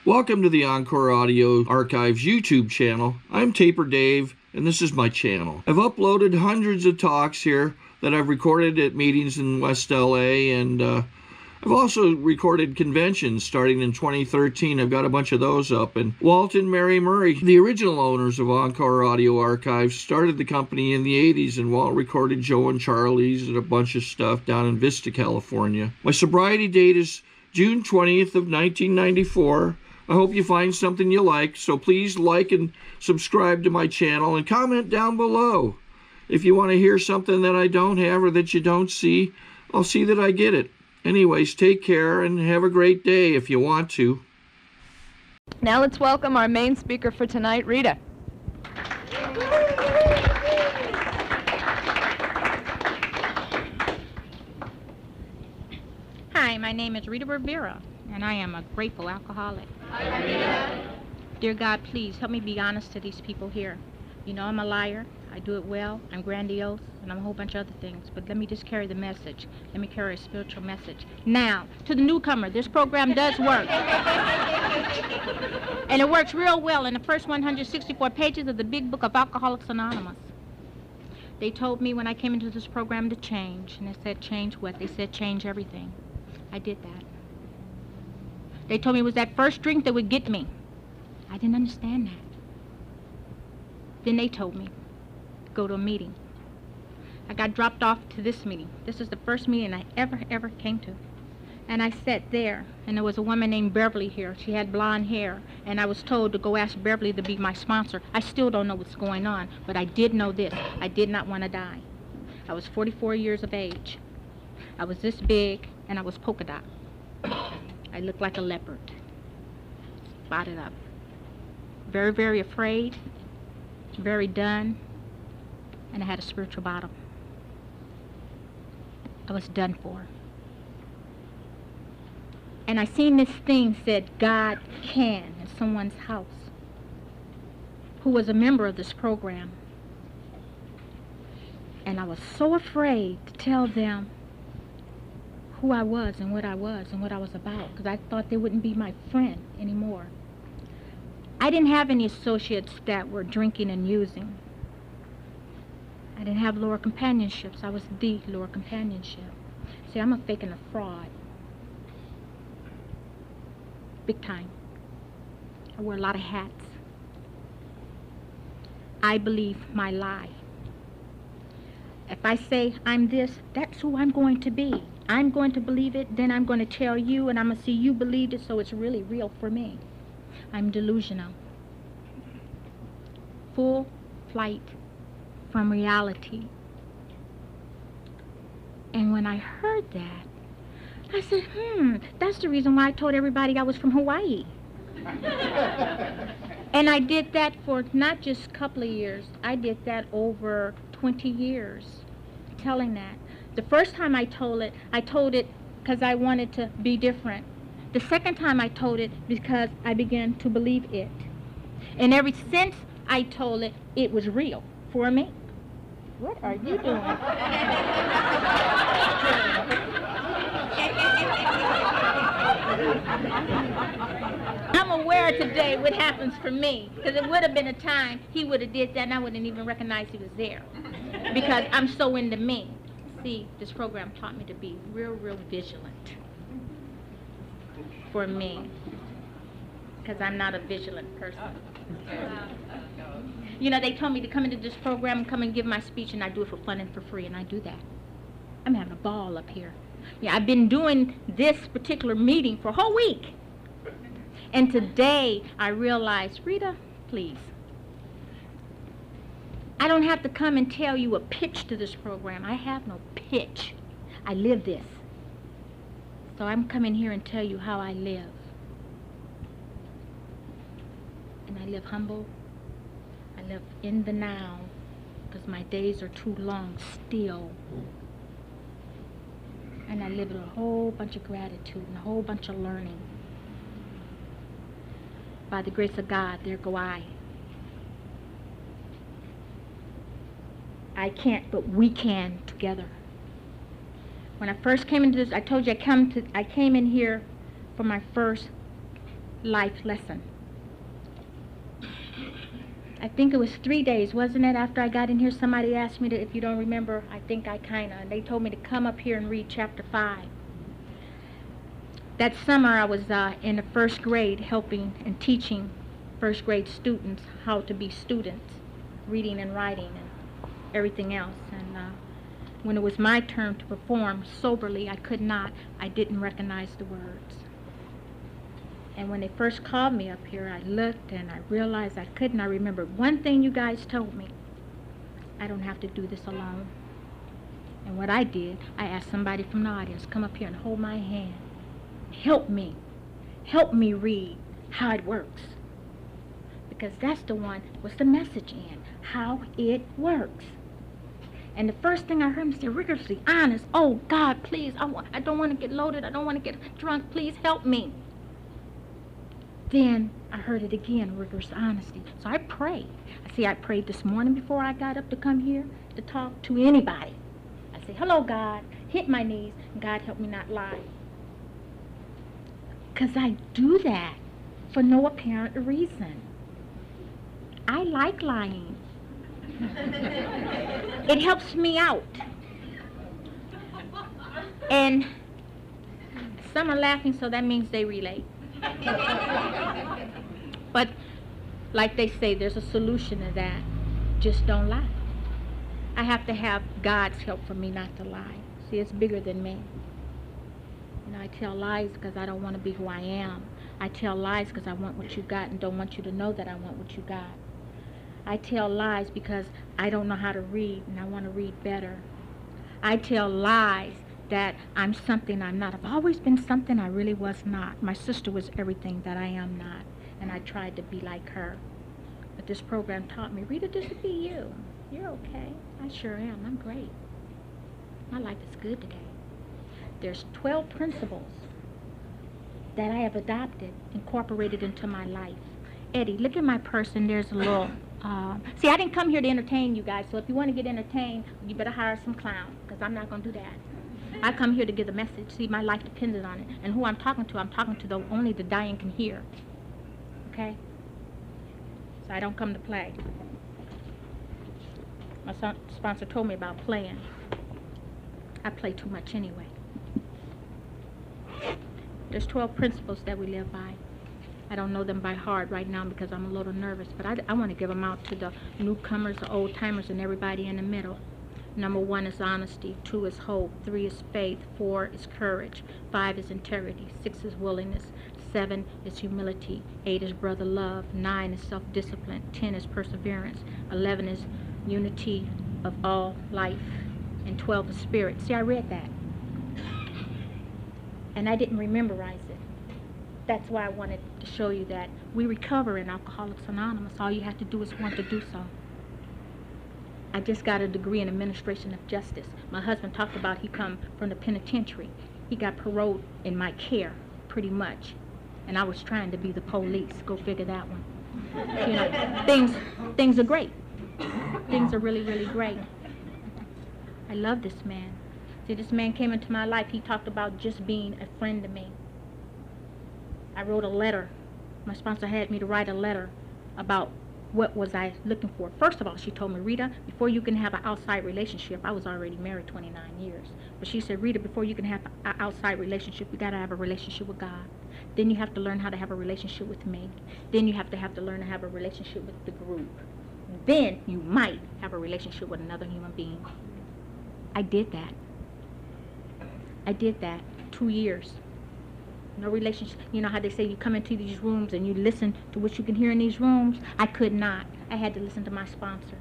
Welcome to the Encore Audio Archives YouTube channel. I'm Taper Dave, and this is my channel. I've uploaded hundreds of talks here that I've recorded at meetings in West LA, and I've also recorded conventions starting in 2013. I've got a bunch of those up. And Walt and Mary Murray, the original owners of Encore Audio Archives, started the company in the 80s, and Walt recorded Joe and Charlie's and a bunch of stuff down in Vista, California. My sobriety date is June 20th of 1994. I hope you find something you like, so please like and subscribe to my channel and comment down below. If you want to hear something that I don't have or that you don't see, I'll see that I get it. Anyways, take care and have a great day if you want to. Now let's welcome our main speaker for tonight, Rita. Hi, my name is Rita Rivera, and I am a grateful alcoholic. Hi, Rita. Dear God, please help me be honest to these people here. You know I'm a liar, I do it well, I'm grandiose, and I'm a whole bunch of other things, but let me just carry the message. Let me carry a spiritual message. Now, to the newcomer, this program does work. And it works real well in the first 164 pages of the big book of Alcoholics Anonymous. They told me when I came into this program to change, and they said, change what? They said, change everything. I did that. They told me it was that first drink that would get me. I didn't understand that. Then they told me, go to a meeting. I got dropped off to this meeting. This is the first meeting I ever came to. And I sat there, and there was a woman named Beverly here. She had blonde hair, and I was told to go ask Beverly to be my sponsor. I still don't know what's going on, but I did know this. I did not want to die. I was 44 years of age. I was this big, and I was polka dot. I looked like a leopard, spotted up. Very, very afraid, very done, and I had a spiritual bottom. I was done for. And I seen this thing said, God can, in someone's house, who was a member of this program. And I was so afraid to tell them who I was and what I was and what I was about, because I thought they wouldn't be my friend anymore. I didn't have any associates that were drinking and using. I didn't have lower companionships. I was the lower companionship. See, I'm a fake and a fraud. Big time. I wear a lot of hats. I believe my lie. If I say I'm this, that's who I'm going to be. I'm going to believe it, then I'm going to tell you, and I'm going to see you believed it, so it's really real for me. I'm delusional. Full flight from reality. And when I heard that, I said, that's the reason why I told everybody I was from Hawaii. And I did that for not just a couple of years. I did that over 20 years, telling that. The first time I told it because I wanted to be different. The second time I told it because I began to believe it. And ever since I told it, it was real for me. What are you doing? I'm aware today what happens for me, because it would have been a time he would have did that and I wouldn't even recognize he was there, because I'm so into me. See, this program taught me to be real vigilant for me, because I'm not a vigilant person. You know, they told me to come into this program and come and give my speech, and I do it for fun and for free, and I do that. I'm having a ball up here. Yeah, I've been doing this particular meeting for a whole week. And today I realized, Rita, please. I don't have to come and tell you a pitch to this program. I have no pitch. I live this. So I'm coming here and tell you how I live. And I live humble. I live in the now, because my days are too long still. And I live with a whole bunch of gratitude and a whole bunch of learning. By the grace of God, there go I. I can't, but we can together. When I first came into this, I told you I came in here for my first life lesson. I think it was 3 days, wasn't it, after I got in here, somebody asked me to, if you don't remember, I think I and they told me to come up here and read chapter 5. That summer I was in the first grade helping and teaching first grade students how to be students, reading and writing and everything else. And when it was my turn to perform soberly, I didn't recognize the words. And when they first called me up here, I looked and I realized I couldn't. I remembered one thing you guys told me. I don't have to do this alone. And what I did, I asked somebody from the audience, come up here and hold my hand. Help me read how it works. Because that's the one, what's the message in, how it works. And the first thing I heard him say, rigorously honest, oh God, please, I don't want to get loaded, I don't want to get drunk, please help me. Then I heard it again, rigorous honesty. So I prayed. I prayed this morning before I got up to come here to talk to anybody. I say, hello God, hit my knees, and God help me not lie. Because I do that for no apparent reason. I like lying. It helps me out. And some are laughing, so that means they relate. But like they say, there's a solution to that. Just don't lie. I have to have God's help for me not to lie. See, it's bigger than me. You know, I tell lies because I don't want to be who I am. I tell lies because I want what you got and don't want you to know that I want what you got. I tell lies because I don't know how to read and I want to read better. I tell lies that I'm something I'm not. I've always been something I really was not. My sister was everything that I am not, and I tried to be like her. But this program taught me, Rita, just be you. You're okay. I sure am. I'm great. My life is good today. There's 12 principles that I have adopted, incorporated into my life. Eddie, look at my purse, and there's a little... see, I didn't come here to entertain you guys, so if you want to get entertained, you better hire some clown, because I'm not going to do that. I come here to give a message. See, my life depended on it. And who I'm talking to only the dying can hear. Okay? So I don't come to play. My sponsor told me about playing. I play too much anyway. There's 12 principles that we live by. I don't know them by heart right now because I'm a little nervous, but I want to give them out to the newcomers, the old-timers, and everybody in the middle. Number 1 is honesty, 2 is hope, 3 is faith, 4 is courage, 5 is integrity, 6 is willingness, 7 is humility, 8 is brother love, 9 is self-discipline, 10 is perseverance, 11 is unity of all life, and 12 is spirit. See, I read that, and I didn't memorize it. That's why I wanted to show you that we recover in Alcoholics Anonymous. All you have to do is want to do so. I just got a degree in administration of justice. My husband talked about he come from the penitentiary. He got paroled in my care, pretty much. And I was trying to be the police. Go figure that one. You know, things are great. Things are really, really great. I love this man. See, this man came into my life. He talked about just being a friend to me. I wrote a letter. My sponsor had me to write a letter about what was I looking for. First of all, she told me, Rita, before you can have an outside relationship, I was already married 29 years. But she said, Rita, before you can have an outside relationship, you got to have a relationship with God. Then you have to learn how to have a relationship with me. Then you have to learn to have a relationship with the group. Then you might have a relationship with another human being. I did that. I did that 2 years. No relationship. You know how they say you come into these rooms and you listen to what you can hear in these rooms? I could not. I had to listen to my sponsor.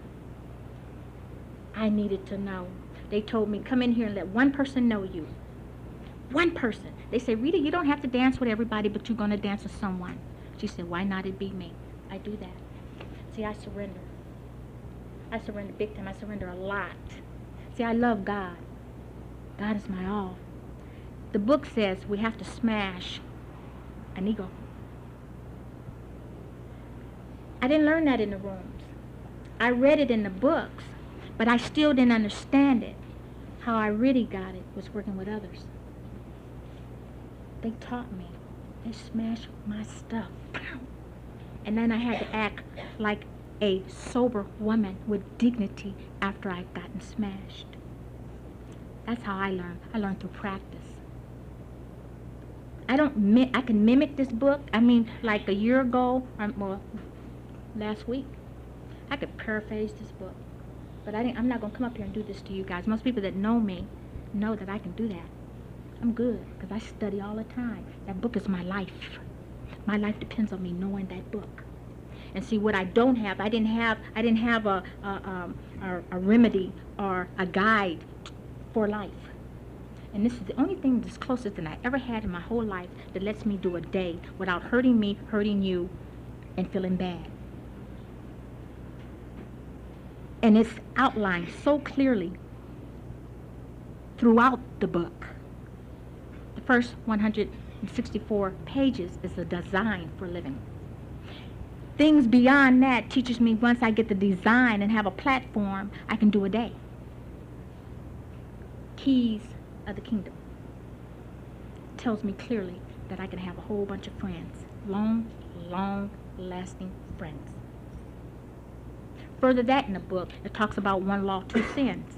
I needed to know. They told me, come in here and let one person know you. One person. They say, Rita, you don't have to dance with everybody, but you're going to dance with someone. She said, why not it be me? I do that. See, I surrender. I surrender big time. I surrender a lot. See, I love God. God is my all. The book says we have to smash an ego. I didn't learn that in the rooms. I read it in the books, but I still didn't understand it. How I really got it was working with others. They taught me. They smashed my stuff. And then I had to act like a sober woman with dignity after I'd gotten smashed. That's how I learned. I learned through practice. I can mimic this book. I mean, like a year ago, well, last week, I could paraphrase this book. But I'm not going to come up here and do this to you guys. Most people that know me know that I can do that. I'm good, because I study all the time. That book is my life. My life depends on me knowing that book. And see, what I don't have, I didn't have a remedy or a guide for life. And this is the only thing that's closest than I ever had in my whole life that lets me do a day without hurting me, hurting you, and feeling bad. And it's outlined so clearly throughout the book. The first 164 pages is a design for living. Things beyond that teaches me once I get the design and have a platform, I can do a day. Keys of the kingdom. Tells me clearly that I can have a whole bunch of friends. Long, lasting friends. Further that in the book, it talks about one law, two sins.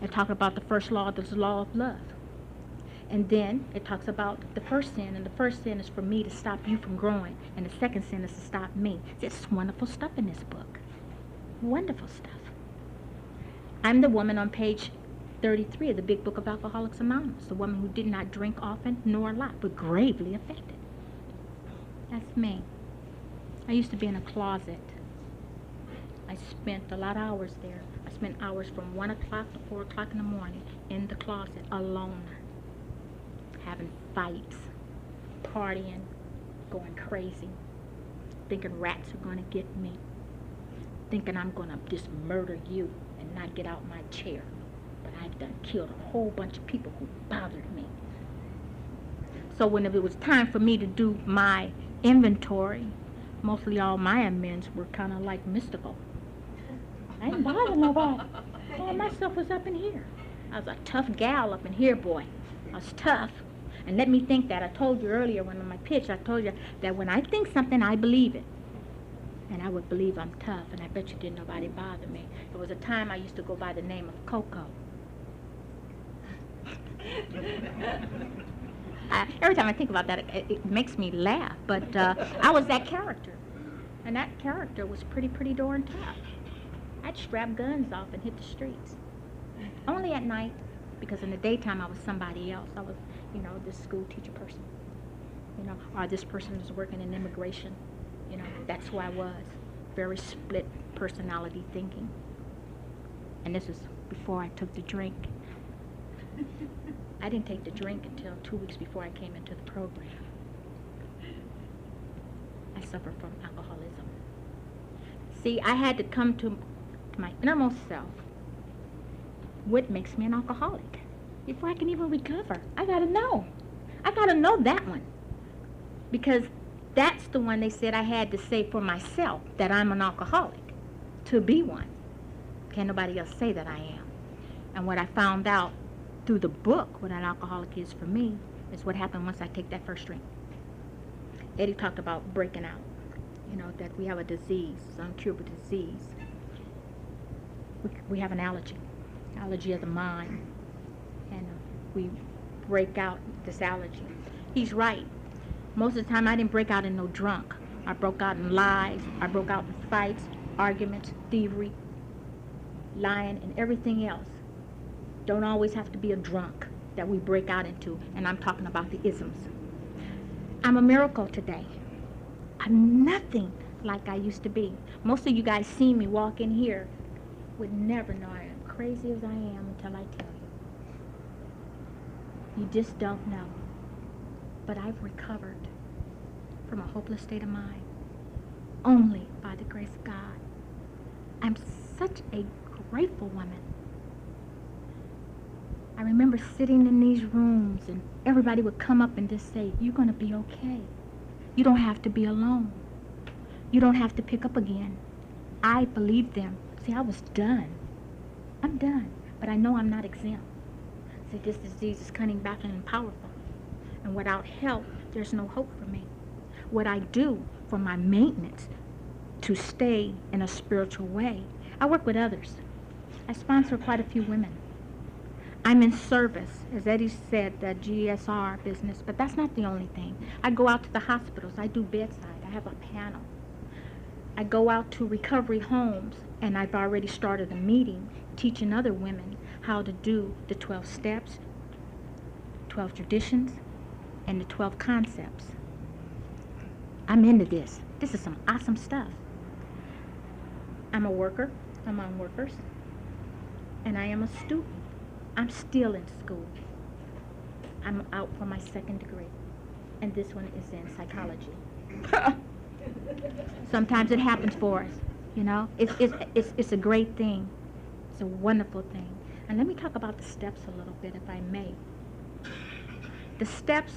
It talks about the first law, the law of love. And then it talks about the first sin, and the first sin is for me to stop you from growing, and the second sin is to stop me. There's wonderful stuff in this book. Wonderful stuff. I'm the woman on page 33 of the Big Book of Alcoholics Anonymous, the woman who did not drink often nor a lot, but gravely affected. That's me. I used to be in a closet. I spent a lot of hours there. I spent hours from 1 o'clock to 4 o'clock in the morning in the closet alone, having fights, partying, going crazy, thinking rats are going to get me, thinking I'm going to just murder you and not get out my chair. But I've done killed a whole bunch of people who bothered me. So when it was time for me to do my inventory, mostly all my amends were kind of like mystical. I didn't bother nobody. All my stuff was up in here. I was a tough gal up in here, boy. I was tough. And let me think that. I told you earlier when on my pitch, I told you that when I think something, I believe it. And I would believe I'm tough, and I bet you didn't nobody bother me. There was a time I used to go by the name of Coco. Every time I think about that, it makes me laugh. But I was that character. And that character was pretty darn tough. I'd strap guns off and hit the streets. Only at night, because in the daytime I was somebody else. I was, this school teacher person. Or this person was working in immigration. That's who I was. Very split personality thinking. And this was before I took the drink. I didn't take the drink until 2 weeks before I came into the program. I suffer from alcoholism. See, I had to come to my innermost self. What makes me an alcoholic? Before I can even recover, I gotta know. I gotta know that one. Because that's the one they said I had to say for myself, that I'm an alcoholic, to be one. Can't nobody else say that I am. And what I found out through the book, what an alcoholic is for me, is what happened once I take that first drink. Eddie talked about breaking out. That we have a disease, incurable disease. We have an allergy of the mind. And we break out this allergy. He's right. Most of the time I didn't break out in no drunk. I broke out in lies. I broke out in fights, arguments, thievery, lying, and everything else. Don't always have to be a drunk that we break out into, and I'm talking about the isms. I'm a miracle today. I'm nothing like I used to be. Most of you guys see me walk in here would never know I am crazy as I am until I tell you. You just don't know. But I've recovered from a hopeless state of mind only by the grace of God. I'm such a grateful woman. I remember sitting in these rooms and everybody would come up and just say, "You're going to be okay. You don't have to be alone. You don't have to pick up again." I believed them. See, I was done. I'm done. But I know I'm not exempt. See, this disease is cunning, baffling, and powerful. And without help, there's no hope for me. What I do for my maintenance to stay in a spiritual way, I work with others. I sponsor quite a few women. I'm in service, as Eddie said, the GSR business, but that's not the only thing. I go out to the hospitals. I do bedside. I have a panel. I go out to recovery homes, and I've already started a meeting teaching other women how to do the 12 steps, 12 traditions, and the 12 concepts. I'm into this. This is some awesome stuff. I'm a worker among workers, and I am a student. I'm still in school. I'm out for my second degree, and this one is in psychology. Sometimes it happens for us, you know. It's a great thing. It's a wonderful thing. And let me talk about the steps a little bit, if I may. The steps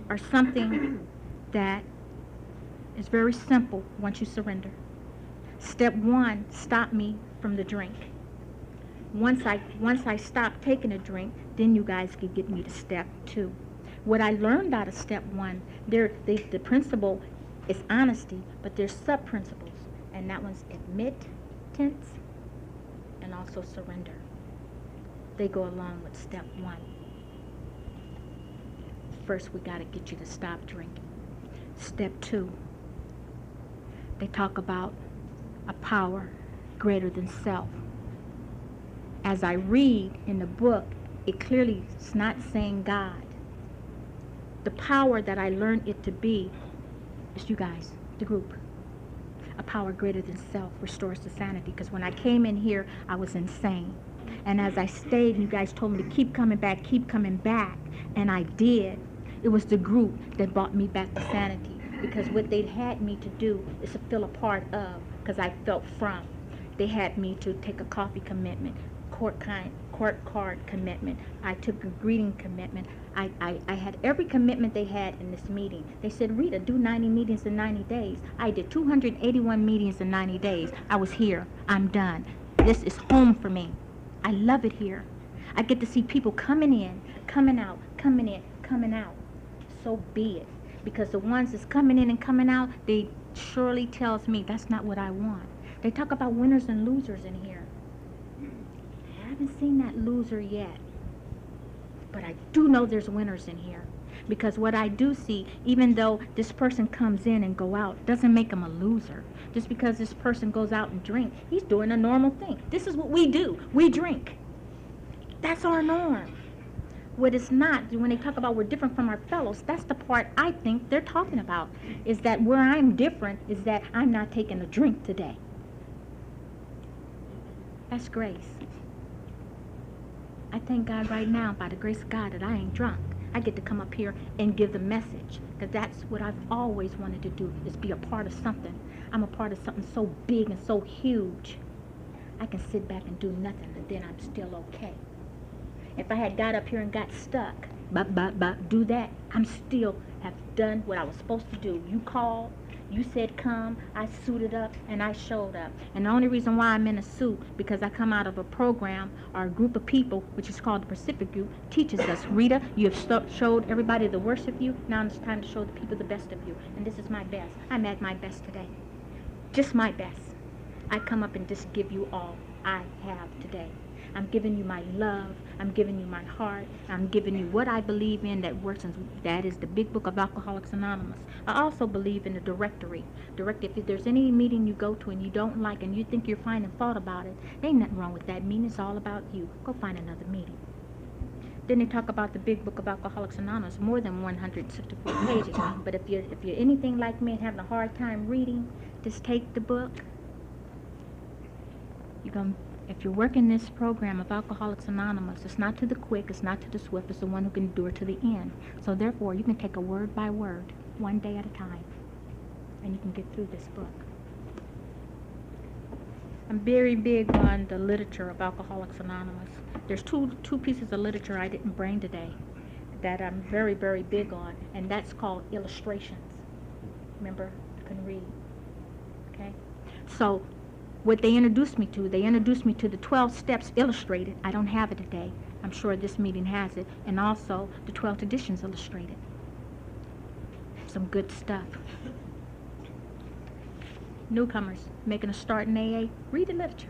are something that is very simple once you surrender. Step 1, stop me from the drink. Once I stop taking a drink, then you guys can get me to step 2. What I learned out of step 1, the principle is honesty, but there's sub-principles, and that one's admittance and also surrender. They go along with step 1. First, we got to get you to stop drinking. Step 2, they talk about a power greater than self. As I read in the book, it clearly is not saying God. The power that I learned it to be is you guys, the group. A power greater than self restores to sanity. Because when I came in here, I was insane. And as I stayed, you guys told me to keep coming back, and I did. It was the group that brought me back to sanity. Because what they'd had me to do is to feel a part of, because I felt from. They had me to take a coffee commitment, court card commitment. I took a greeting commitment. I had every commitment they had in this meeting. They said, Rita, do 90 meetings in 90 days. I did 281 meetings in 90 days. I was here. I'm done. This is home for me. I love it here. I get to see people coming in, coming out, coming in, coming out. So be it. Because the ones that's coming in and coming out, they surely tells me that's not what I want. They talk about winners and losers in here. I haven't seen that loser yet. But I do know there's winners in here. Because what I do see, even though this person comes in and go out, doesn't make them a loser. Just because this person goes out and drink, he's doing a normal thing. This is what we do. We drink. That's our norm. What it's not, when they talk about we're different from our fellows, that's the part I think they're talking about. Is that where I'm different is that I'm not taking a drink today. That's grace. I thank God right now, by the grace of God, that I ain't drunk. I get to come up here and give the message. Because that's what I've always wanted to do, is be a part of something. I'm a part of something so big and so huge. I can sit back and do nothing, and then I'm still okay. If I had got up here and got stuck, do that, I'm still have done what I was supposed to do. You called, you said come, I suited up, and I showed up. And the only reason why I'm in a suit, because I come out of a program or a group of people, which is called the Pacific Group, teaches us, Rita, you have showed everybody the worst of you, now it's time to show the people the best of you. And this is my best. I'm at my best today. Just my best. I come up and just give you all I have today. I'm giving you my love. I'm giving you my heart. I'm giving you what I believe in that works, and that is the Big Book of Alcoholics Anonymous. I also believe in the directory. If there's any meeting you go to and you don't like and you think you're finding fault about it, there ain't nothing wrong with that meeting. It's all about you. Go find another meeting. Then they talk about the Big Book of Alcoholics Anonymous, more than 164 pages. But if you're anything like me and having a hard time reading, just take the book. If you're working this program of Alcoholics Anonymous, it's not to the quick, it's not to the swift, it's the one who can endure to the end. So therefore, you can take a word by word, one day at a time, and you can get through this book. I'm very big on the literature of Alcoholics Anonymous. There's two pieces of literature I didn't bring today that I'm very, very big on, and that's called illustrations. Remember, you can read, okay? So, what they introduced me to the 12 steps illustrated. I don't have it today. I'm sure this meeting has it. And also the 12 traditions illustrated. some good stuff. Newcomers making a start in AA, read the literature.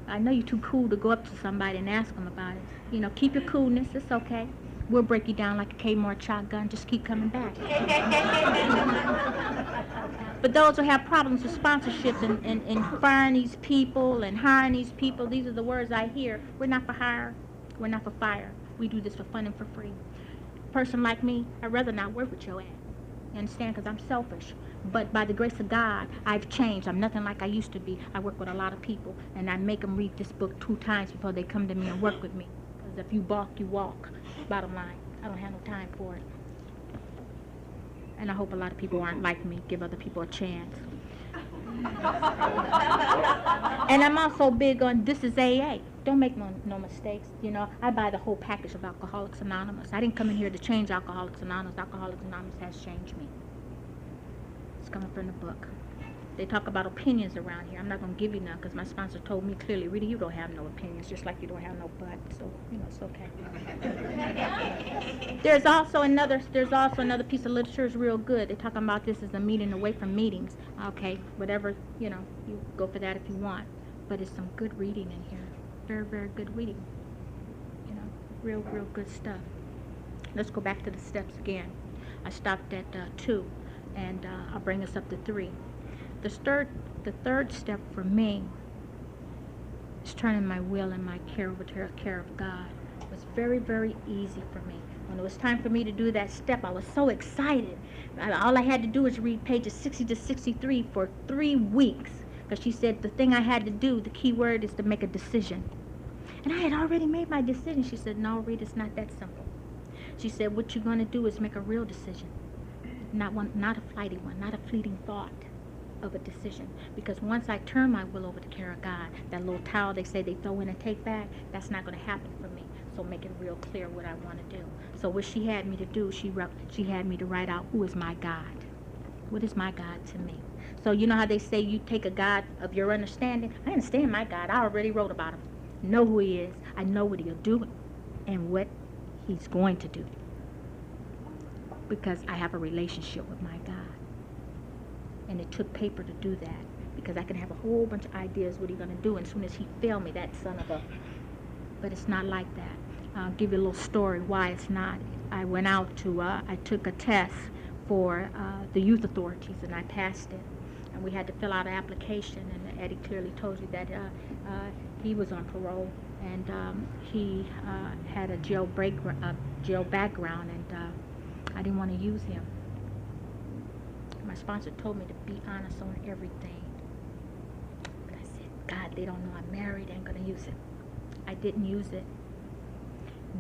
I know you're too cool to go up to somebody and ask them about it. You know, keep your coolness, it's okay. We'll break you down like a Kmart shotgun, just keep coming back. But those who have problems with sponsorship and firing these people and hiring these people, these are the words I hear. We're not for hire, we're not for fire. We do this for fun and for free. A person like me, I'd rather not work with your ass. You understand? Because I'm selfish. But by the grace of God, I've changed. I'm nothing like I used to be. I work with a lot of people, and I make them read this book 2 times before they come to me and work with me. Because if you balk, you walk. Bottom line, I don't have no time for it. And I hope a lot of people aren't like me. Give other people a chance. And I'm also big on this is AA. Don't make no mistakes. You know, I buy the whole package of Alcoholics Anonymous. I didn't come in here to change Alcoholics Anonymous. Alcoholics Anonymous has changed me. It's coming from the book. They talk about opinions around here. I'm not going to give you none because my sponsor told me clearly, Rita, you don't have no opinions, just like you don't have no butt. So, you know, it's okay. There's also another piece of literature is real good. They're talking about this as a meeting away from meetings. Okay, whatever, you know, you go for that if you want. But it's some good reading in here. Very, very good reading. You know, real good stuff. Let's go back to the steps again. I stopped at 2, and I'll bring us up to 3. The third step for me is turning my will and my care over to the care of God. It was very, very easy for me. When it was time for me to do that step, I was so excited. All I had to do was read pages 60 to 63 for 3 weeks. Because she said the thing I had to do, the key word is to make a decision. And I had already made my decision. She said, no, Rita, it's not that simple. She said, what you're going to do is make a real decision. Not a flighty one, not a fleeting thought of a decision. Because once I turn my will over to care of God, that little towel they say they throw in and take back, that's not going to happen for me. So make it real clear what I want to do. So what she had me to do, she had me to write out, who is my God? What is my God to me? So you know how they say you take a God of your understanding? I understand my God. I already wrote about him. Know who he is. I know what he'll do and what he's going to do. Because I have a relationship with my God. And it took paper to do that. Because I can have a whole bunch of ideas what he's going to do. And as soon as he failed me, that son of a... But it's not like that. I'll give you a little story why it's not. I went out to... I took a test for the youth authorities, and I passed it. And we had to fill out an application, and Eddie clearly told you that he was on parole, and he had a jail background, and I didn't want to use him. My sponsor told me to be honest on everything. But I said, God, they don't know I'm married, I ain't going to use it. I didn't use it.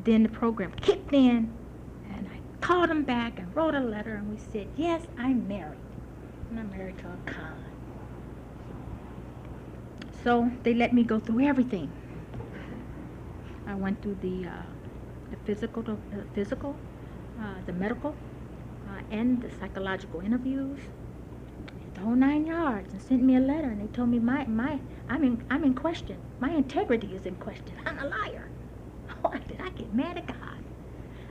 Then the program kicked in, and I called him back and wrote a letter, and we said, yes, I'm married. And I'm married to a con. So they let me go through everything. I went through the physical, the medical, and the psychological interviews, the whole 9 yards, and sent me a letter, and they told me I'm in question. My integrity is in question. I'm a liar. Why did I get mad at God?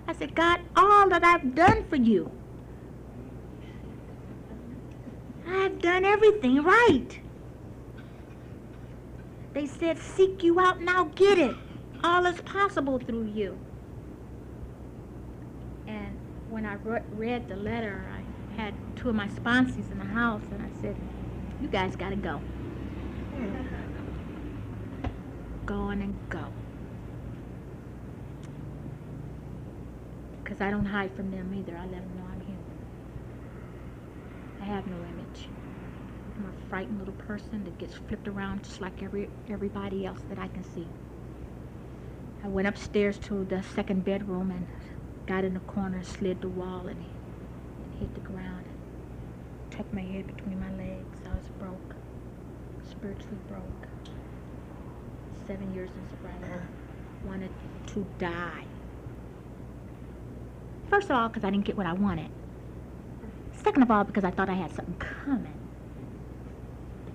I said, God, all that I've done for you, I've done everything right. They said, seek you out, now get it. All is possible through you. And when I read the letter, I had 2 of my sponsors in the house, and I said, you guys got to go. Go on and go. Because I don't hide from them either. I let them know I'm human. I have no image. I'm a frightened little person that gets flipped around just like everybody else that I can see. I went upstairs to the 2nd bedroom and got in the corner, slid the wall, and hit the ground. And tucked my head between my legs. I was broke, spiritually broke. 7 years in sobriety. Wanted to die. First of all, because I didn't get what I wanted. Second of all, because I thought I had something coming.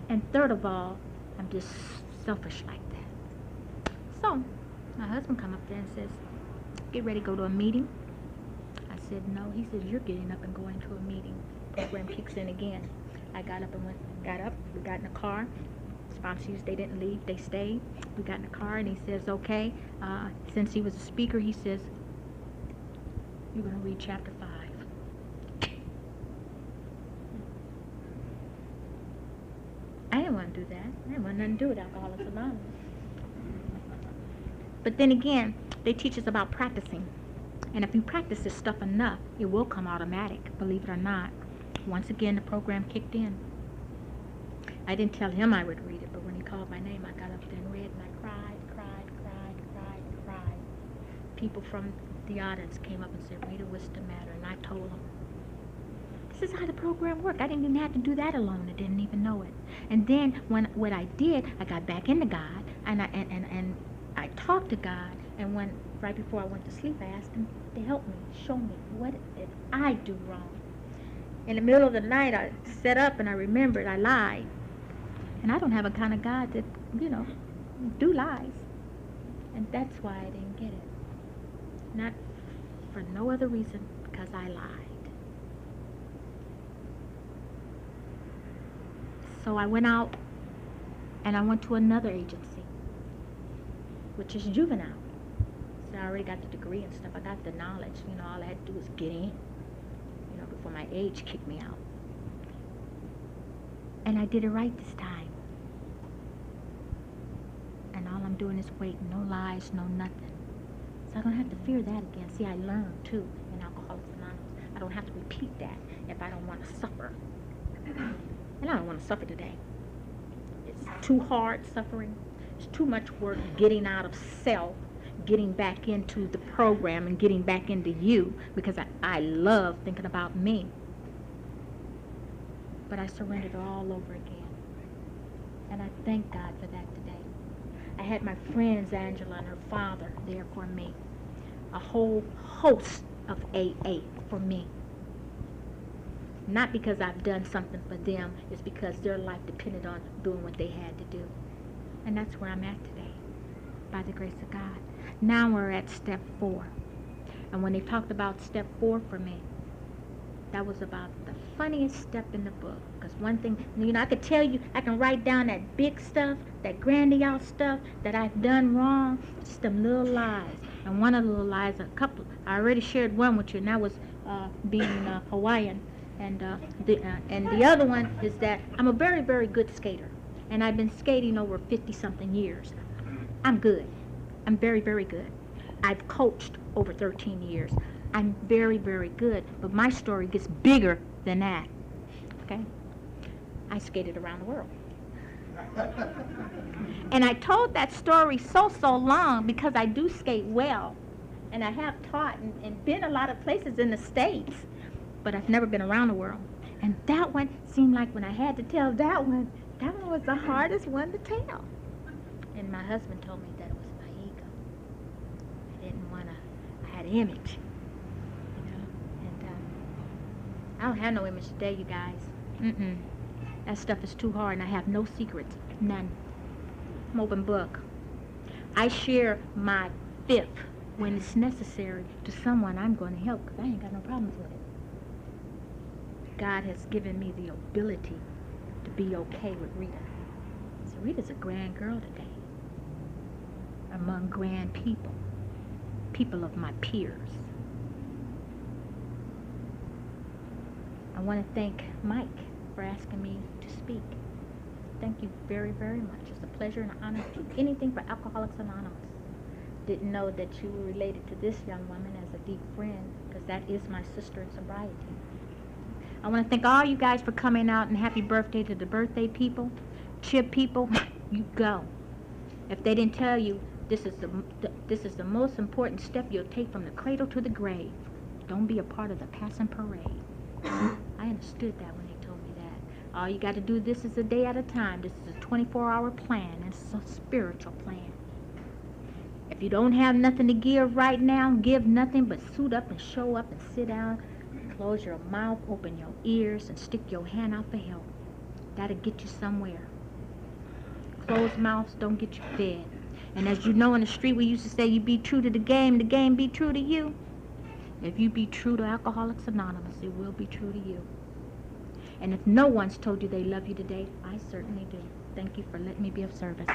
And third of all, I'm just selfish like that. So, my husband come up there and says, get ready to go to a meeting. I said, no. He said, you're getting up and going to a meeting. Program kicks in again. I got up and got up. We got in the car. Sponsors, they didn't leave. They stayed. We got in the car, and he says, okay. Since he was a speaker, he says, you're going to read chapter 5. I didn't want to do that. I didn't want nothing to do with Alcoholics Anonymous. But then again, they teach us about practicing. And if you practice this stuff enough, it will come automatic, believe it or not. Once again, the program kicked in. I didn't tell him I would read it, but when he called my name, I got up there and read, and I cried. People from the audience came up and said, Rita, what's the matter? And I told them, this is how the program worked. I didn't even have to do that alone. I didn't even know it. And then what I did, I got back into God, and I talked to God, and right before I went to sleep, I asked him to help me, show me what did I do wrong. In the middle of the night, I sat up and I remembered I lied. And I don't have a kind of God that, do lies. And that's why I didn't get it. Not for no other reason, because I lied. So I went out and I went to another agency, which is juvenile. So I already got the degree and stuff. I got the knowledge. All I had to do was get in, before my age kicked me out. And I did it right this time. And all I'm doing is waiting. No lies, no nothing. So I don't have to fear that again. See, I learned, too, in Alcoholics Anonymous. I don't have to repeat that if I don't want to suffer. And I don't want to suffer today. It's too hard suffering. It's too much work getting out of self, getting back into the program and getting back into you, because I love thinking about me. But I surrendered all over again. And I thank God for that today. I had my friends, Angela and her father, there for me. A whole host of AA for me. Not because I've done something for them, it's because their life depended on doing what they had to do. And that's where I'm at today, by the grace of God. Now we're at step 4. And when they talked about step 4 for me, that was about the funniest step in the book. Because one thing, I could tell you, I can write down that big stuff, that grandiose stuff that I've done wrong, just them little lies. And one of the little lies, I already shared one with you, and that was being Hawaiian. And the other one is that I'm a very, very good skater. And I've been skating over 50-something years. I'm good. I'm very, very good. I've coached over 13 years. I'm very, very good. But my story gets bigger than that. Okay? I skated around the world. And I told that story so long because I do skate well. And I have taught and been a lot of places in the States. But I've never been around the world. And that one seemed like when I had to tell that one was the hardest one to tell. And my husband told me that it was my ego. I didn't want to, I had an image, and I don't have no image today, you guys. That stuff is too hard, and I have no secrets, none. I'm open book. I share my fifth when it's necessary to someone I'm going to help, because I ain't got no problems with it. God has given me the ability to be okay with Rita. So Rita's a grand girl today. Among grand people. People of my peers. I want to thank Mike for asking me to speak. Thank you very, very much. It's a pleasure and an honor to do anything for Alcoholics Anonymous. Didn't know that you were related to this young woman as a deep friend, because that is my sister in sobriety. I want to thank all you guys for coming out, and happy birthday to the birthday people. Chip people, you go. If they didn't tell you, this is the most important step you'll take from the cradle to the grave. Don't be a part of the passing parade. I understood that when they told me that. All you got to do, this is a day at a time. This is a 24-hour plan, and it's a spiritual plan. If you don't have nothing to give right now, give nothing but suit up and show up and sit down. Close your mouth, open your ears, and stick your hand out for help. That'll get you somewhere. Closed mouths don't get you fed. And as you know, in the street we used to say, you be true to the game be true to you. If you be true to Alcoholics Anonymous, it will be true to you. And if no one's told you they love you today, I certainly do. Thank you for letting me be of service.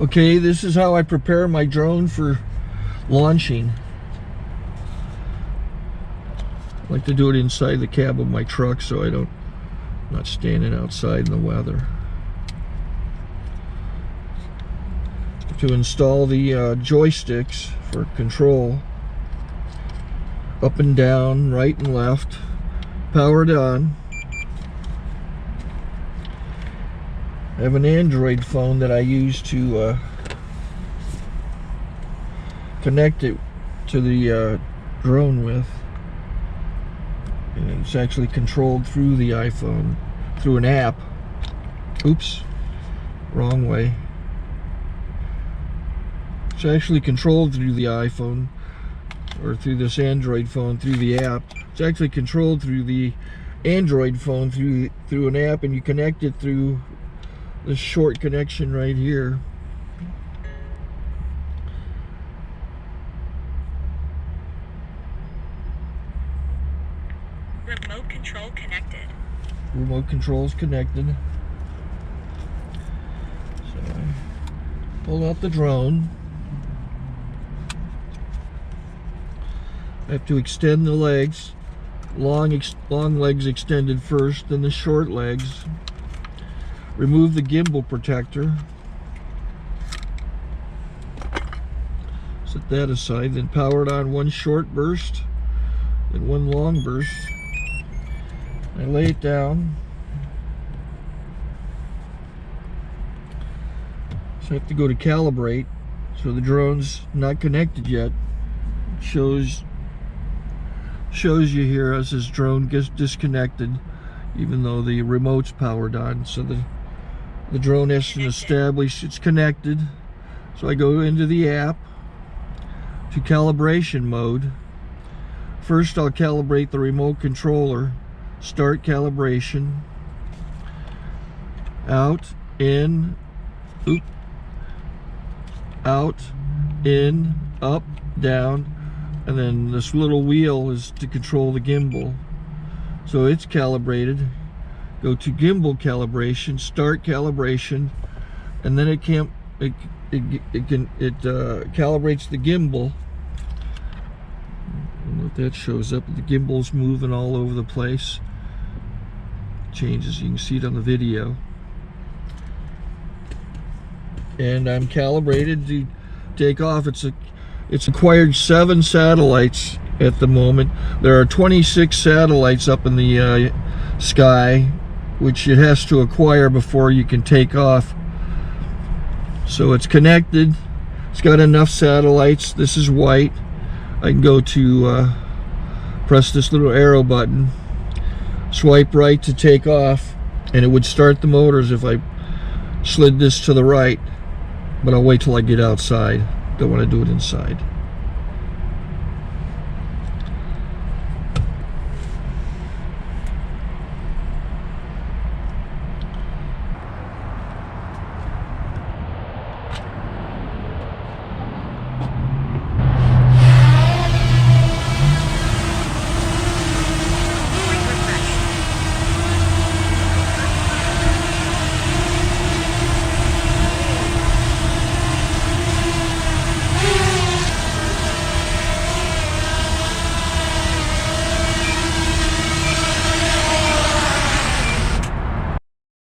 Okay, this is how I prepare my drone for launching. I like to do it inside the cab of my truck so I'm not standing outside in the weather. To install the joysticks for control, up and down, right and left, powered on. I have an Android phone that I use to connect it to the drone with. And it's actually controlled through the iPhone, through an app. Oops, wrong way. It's actually controlled through the iPhone, or through this Android phone, through the app. It's actually controlled through the Android phone, through an app, and you connect it through this short connection right here. Remote control connected. Remote control's connected. So I pull out the drone. I have to extend the legs. Long legs extended first, then the short legs. Remove the gimbal protector. Set that aside, then power it on one short burst and one long burst. I lay it down. So I have to go to calibrate. So the drone's not connected yet. It shows you here as this drone gets disconnected, even though the remote's powered on. So the drone has to establish it's connected. So I go into the app to calibration mode. First I'll calibrate the remote controller. Start calibration. Out, in, oop, out, in, up, down, and then this little wheel is to control the gimbal. So it's calibrated. Go to gimbal calibration, start calibration, and then it calibrates the gimbal. I don't know if that shows up. The gimbal's moving all over the place. Changes, you can see it on the video. And I'm calibrated to take off. It's acquired 7 satellites at the moment. There are 26 satellites up in the sky, which it has to acquire before you can take off. So it's connected. It's got enough satellites. This is white. I can go to press this little arrow button, swipe right to take off, and it would start the motors if I slid this to the right. But I'll wait till I get outside. Don't want to do it inside.